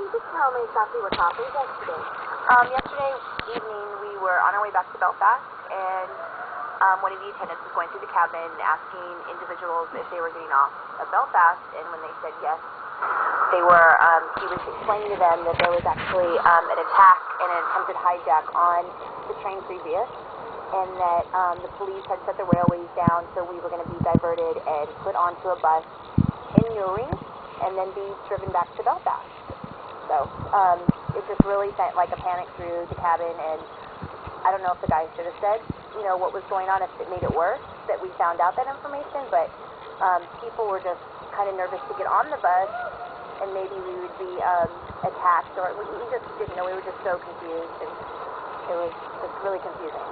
you just tell me exactly what happened yesterday? Yesterday evening, we were on our way back to Belfast, and one of the attendants was going through the cabin asking individuals if they were getting off of Belfast, and when they said yes, they were, he was explaining to them that there was actually an attack and an attempted hijack on the train previous, and that the police had shut the railways down, so we were going to be diverted and put onto a bus in Newry, and then be driven back to Belfast. So it just really sent like a panic through the cabin, and I don't know if the guy should have said, you know, what was going on, if it made it worse that we found out that information, but people were just kind of nervous to get on the bus, and maybe we would be attacked, or we just didn't know. We were just so confused, and it was just really confusing.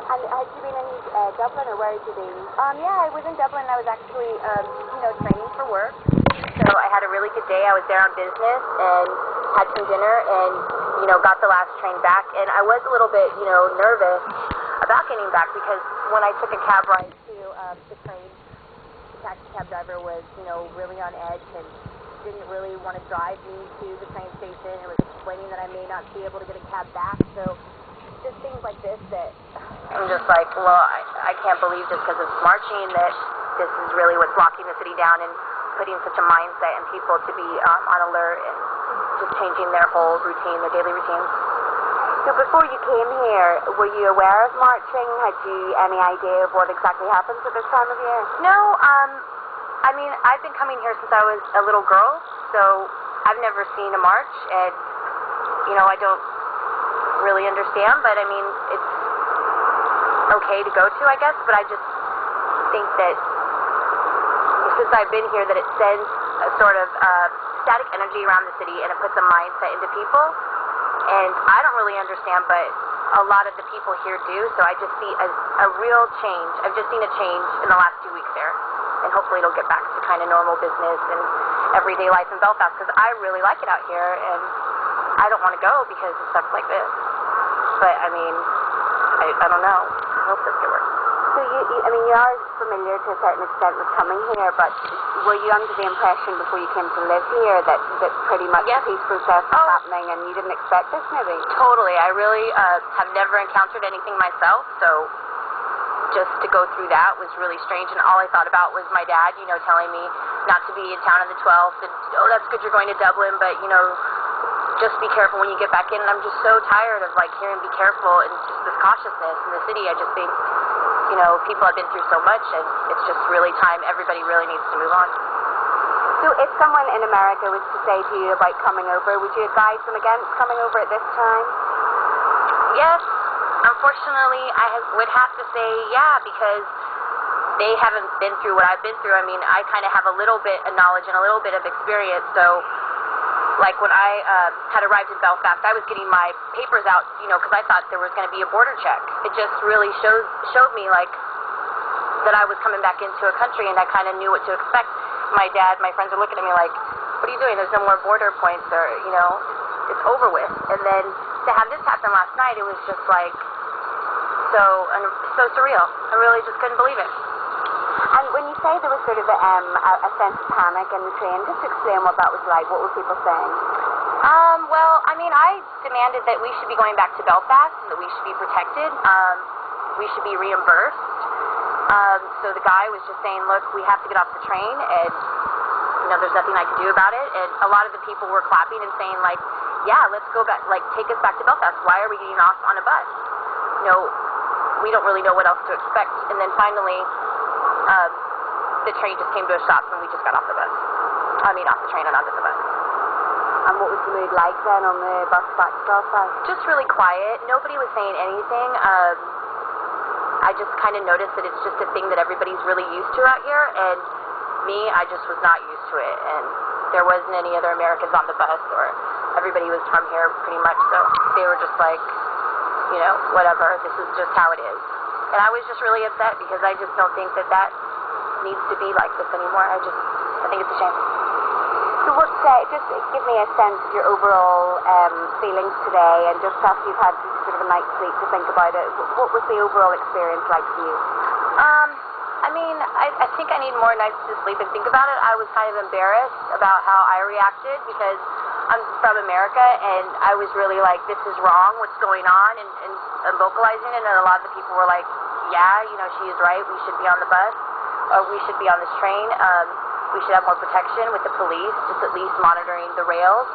And had you been in Dublin, or where had you been? Yeah, I was in Dublin. I was actually, training for work. So I had a really good day. I was there on business and had some dinner and, got the last train back. And I was a little bit, nervous about getting back because when I took a cab ride to the train, the taxi cab driver was, really on edge and didn't really want to drive me to the train station and was explaining that I may not be able to get a cab back. So just things like this that I'm just like, well, I can't believe just because it's marching that this is really what's locking the city down and putting such a mindset in people to be on alert and just changing their whole routine, their daily routines. So before you came here, were you aware of marching? Had you any idea of what exactly happens at this time of year? No, I've been coming here since I was a little girl, so I've never seen a march, and, I don't really understand, but it's okay to go to, I guess, but I just think that since I've been here that it sends a sort of static energy around the city and it puts a mindset into people, and I don't really understand, but a lot of the people here do, so I just see a real change. I've just seen a change in the last 2 weeks there, and hopefully it'll get back to kind of normal business and everyday life in Belfast, because I really like it out here, and I don't want to go because it sucks like this. But, I don't know. I hope this can work. So you are familiar to a certain extent with coming here, but were you under the impression before you came to live here that pretty much Yes. the peace process was happening and you didn't expect this maybe? Totally. I really have never encountered anything myself, so just to go through that was really strange, and all I thought about was my dad, telling me not to be in town on the 12th, and, that's good you're going to Dublin, but, just be careful when you get back in, and I'm just so tired of, hearing be careful and just this cautiousness in the city. I just think, people have been through so much, and it's just really time everybody really needs to move on. So if someone in America was to say to you about coming over, would you advise them against coming over at this time? Yes, unfortunately, would have to say yeah, because they haven't been through what I've been through. I kind of have a little bit of knowledge and a little bit of experience, so like when I had arrived in Belfast, I was getting my papers out, because I thought there was going to be a border check. It just really showed me, that I was coming back into a country, and I kind of knew what to expect. My dad, my friends are looking at me like, what are you doing? There's no more border points, or, it's over with. And then to have this happen last night, it was just so surreal. I really just couldn't believe it. And when you say there was sort of a sense of panic in the train, just explain what that was like. What were people saying? I demanded that we should be going back to Belfast, and that we should be protected. We should be reimbursed. So the guy was just saying, look, we have to get off the train, and, there's nothing I can do about it. And a lot of the people were clapping and saying, yeah, let's go back, take us back to Belfast. Why are we getting off on a bus? We don't really know what else to expect. And then finally, the train just came to a stop, and we just got off the bus. Off the train and onto the bus. And what was the mood like then on the bus back to Belfast? Just really quiet. Nobody was saying anything. I just kind of noticed that it's just a thing that everybody's really used to out here, and me, I just was not used to it. And there wasn't any other Americans on the bus, or everybody was from here pretty much, so they were just like, whatever, this is just how it is. And I was just really upset because I just don't think that needs to be like this anymore. I think it's a shame. So just give me a sense of your overall feelings today, and just after you've had sort of a night's sleep to think about it, what was the overall experience like for you? I mean, I think I need more nights to sleep and think about it. I was kind of embarrassed about how I reacted because I'm from America, and I was really like, this is wrong, what's going on, and vocalizing it, and a lot of the people were like, yeah, you know, she is right, we should be on the bus, or we should be on this train, we should have more protection with the police, just at least monitoring the rails.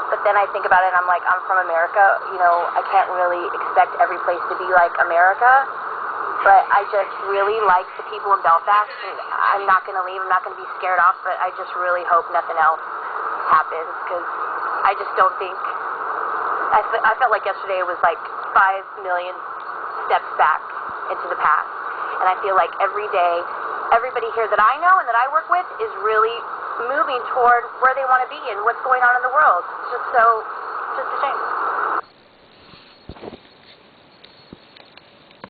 But then I think about it, and I'm like, I'm from America, you know, I can't really expect every place to be like America. But I just really like the people in Belfast, and I'm not going to leave. I'm not going to be scared off, but I just really hope nothing else happens, because I just don't think... I felt like yesterday was like 5 million steps back into the past. And I feel like every day, everybody here that I know and that I work with is really moving toward where they want to be and what's going on in the world. It's just a shame.